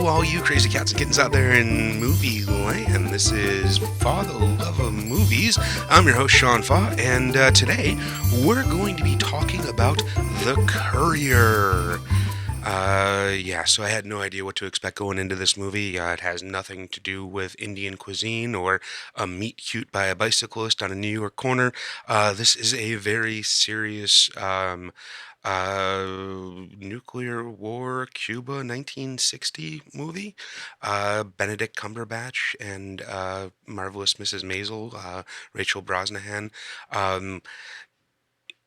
all you crazy cats and kittens out there in movie land. This is For the Love of Movies. I'm your host, Sean Fa, and today we're going to be talking about The Courier. So I had no idea what to expect going into this movie. It has nothing to do with Indian cuisine or a meet cute by a bicyclist on a New York corner. This is a very serious uh, nuclear war, Cuba, 1960 movie. Benedict Cumberbatch and marvelous Mrs. Maisel, Rachel Brosnahan. Um,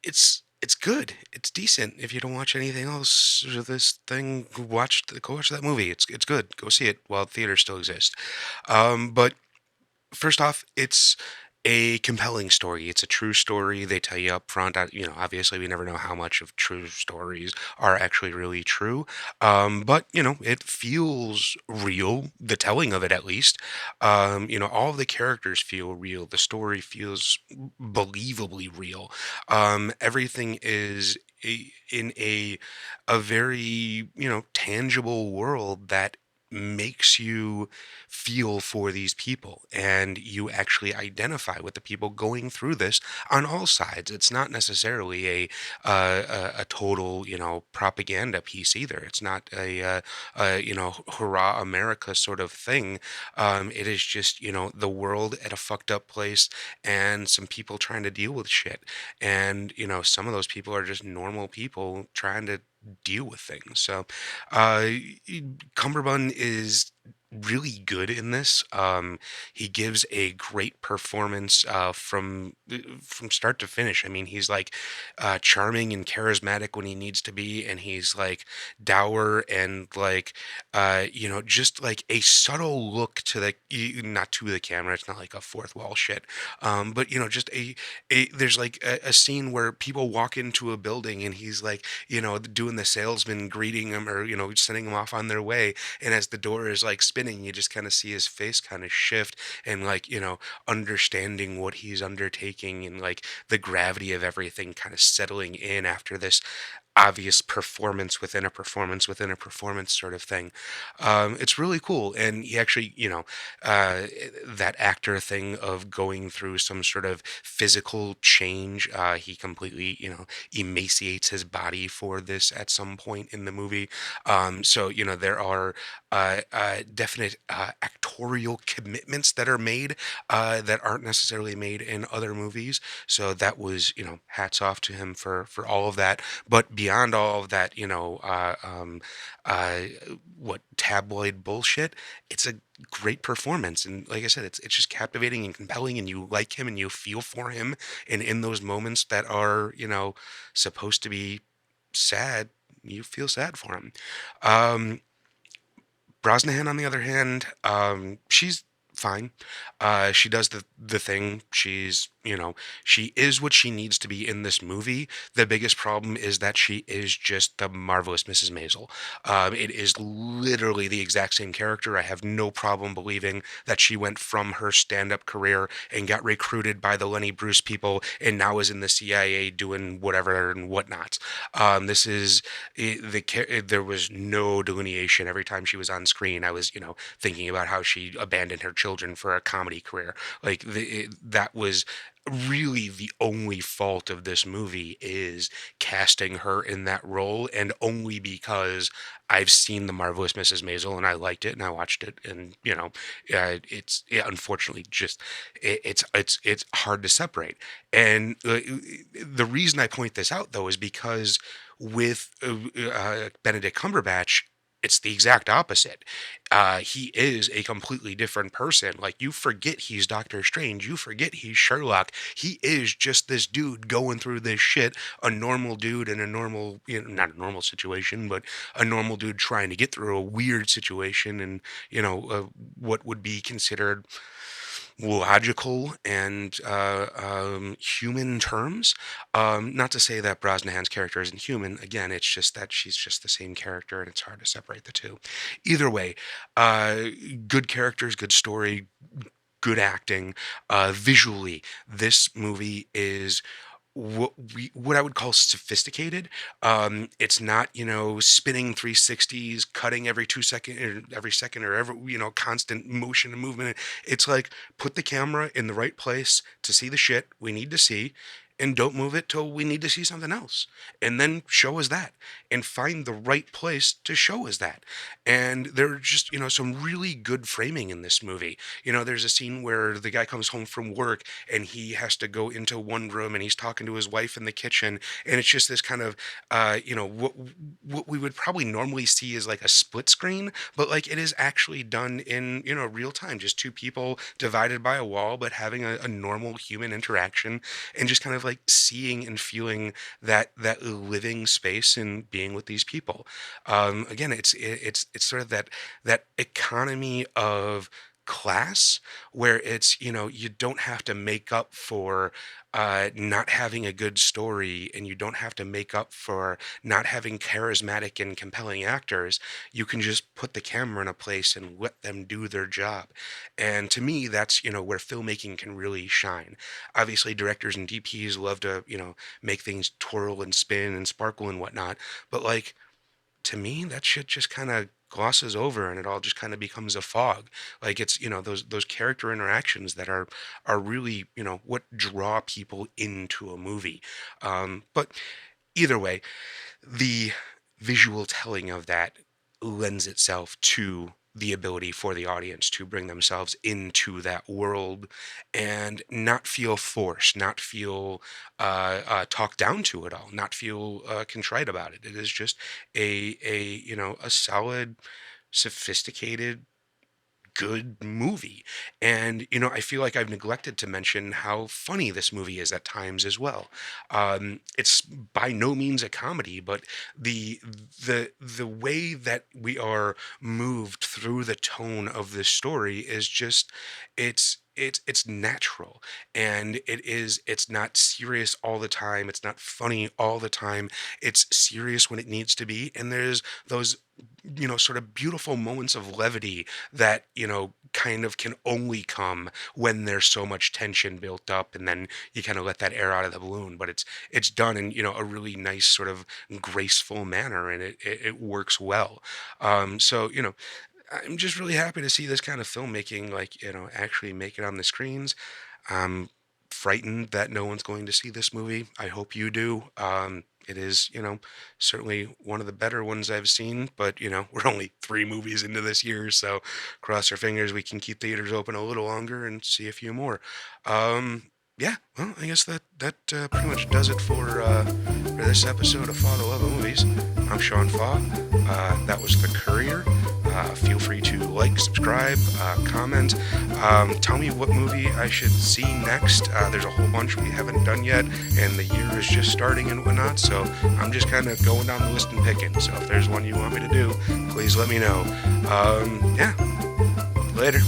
it's good. It's decent. If you don't watch anything else, this thing, go watch that movie. It's good. Go see it while theaters still exist. But first off, it's a compelling story. It's a true story. They tell you up front. Obviously, we never know how much of true stories are actually really true. But it feels real. The telling of it, at least. All of the characters feel real. The story feels believably real. Everything is in a very tangible world that makes you feel for these people and you actually identify with the people going through this on all sides. It's not necessarily a total propaganda piece either. It's not a hurrah America sort of thing. It is just the world at a fucked up place and some people trying to deal with shit, and some of those people are just normal people trying to deal with things. So uh Cumberbund is really good in this. He gives a great performance from start to finish. I mean, he's like charming and charismatic when he needs to be, and he's like dour and like just like a subtle look to not to the camera. It's not like a fourth wall shit. But just a there's like a scene where people walk into a building and he's like doing the salesman greeting them or sending them off on their way, and as the door is like spinning, you just kind of see his face kind of shift and like understanding what he's undertaking and like the gravity of everything kind of settling in after this obvious performance within a performance within a performance sort of thing. It's really cool. And he actually, that actor thing of going through some sort of physical change, he completely, emaciates his body for this at some point in the movie. So, there are definite actorial commitments that are made that aren't necessarily made in other movies. So that was, hats off to him for all of that. But beyond all of that, uh, what tabloid bullshit, it's a great performance. And like I said, it's just captivating and compelling, and you like him and you feel for him. And in those moments that are, supposed to be sad, you feel sad for him. Um, Brosnahan, on the other hand, she's fine. She does the thing. She is what she needs to be in this movie. The biggest problem is that she is just the marvelous Mrs. Maisel. It is literally the exact same character. I have no problem believing that she went from her stand-up career and got recruited by the Lenny Bruce people and now is in the CIA doing whatever and whatnot. This is there was no delineation every time she was on screen. I was thinking about how she abandoned her children for a comedy career. Like that was really the only fault of this movie, is casting her in that role, and only because I've seen the marvelous Mrs. Maisel and I liked it and I watched it, and unfortunately just it's hard to separate. And the reason I point this out though is because with Benedict Cumberbatch, it's the exact opposite. He is a completely different person. Like, you forget he's Doctor Strange. You forget he's Sherlock. He is just this dude going through this shit, a normal dude in a normal, not a normal situation, but a normal dude trying to get through a weird situation and, what would be considered logical and human terms. Not to say that Brosnahan's character isn't human. Again, it's just that she's just the same character, and it's hard to separate the two. Either way, uh, good characters, good story, good acting. Visually, this movie is what I would call sophisticated. It's not, spinning 360s, cutting every 2 second or every second or every, constant motion and movement. It's like put the camera in the right place to see the shit we need to see, and don't move it till we need to see something else. And then show us that, and find the right place to show us that. And there are just, some really good framing in this movie. There's a scene where the guy comes home from work and he has to go into one room and he's talking to his wife in the kitchen, and it's just this kind of what we would probably normally see is like a split screen, but like it is actually done in real time, just two people divided by a wall but having a normal human interaction, and just kind of like seeing and feeling that living space and being with these people. Again, it's sort of that economy of class, where it's, you don't have to make up for not having a good story, and you don't have to make up for not having charismatic and compelling actors. You can just put the camera in a place and let them do their job. And to me, that's, where filmmaking can really shine. Obviously, directors and DPs love to, make things twirl and spin and sparkle and whatnot, but like, to me, that shit just kind of glosses over, and it all just kind of becomes a fog. Like it's, those character interactions that are really, what draw people into a movie. But either way, the visual telling of that lends itself to the ability for the audience to bring themselves into that world and not feel forced, not feel talked down to it all, not feel contrite about it. It is just a solid, sophisticated, good movie. And, I feel like I've neglected to mention how funny this movie is at times as well. It's by no means a comedy, but the way that we are moved through the tone of this story is just, it's natural, and it's not serious all the time, it's not funny all the time. It's serious when it needs to be, and there's those, sort of beautiful moments of levity that, kind of can only come when there's so much tension built up, and then you kind of let that air out of the balloon. But it's done in, a really nice sort of graceful manner, and it works well. So, I'm just really happy to see this kind of filmmaking, like, actually make it on the screens. I'm frightened that no one's going to see this movie. I hope you do. It is, certainly one of the better ones I've seen, but, we're only 3 movies into this year, so cross our fingers we can keep theaters open a little longer and see a few more. Yeah, well, I guess that pretty much does it for this episode of Father Love of Movies. I'm Sean Fa. That was The Courier. Feel free to like, subscribe, comment. Tell me what movie I should see next. There's a whole bunch we haven't done yet, and the year is just starting and whatnot, so I'm just kind of going down the list and picking. So if there's one you want me to do, please let me know. Yeah, later.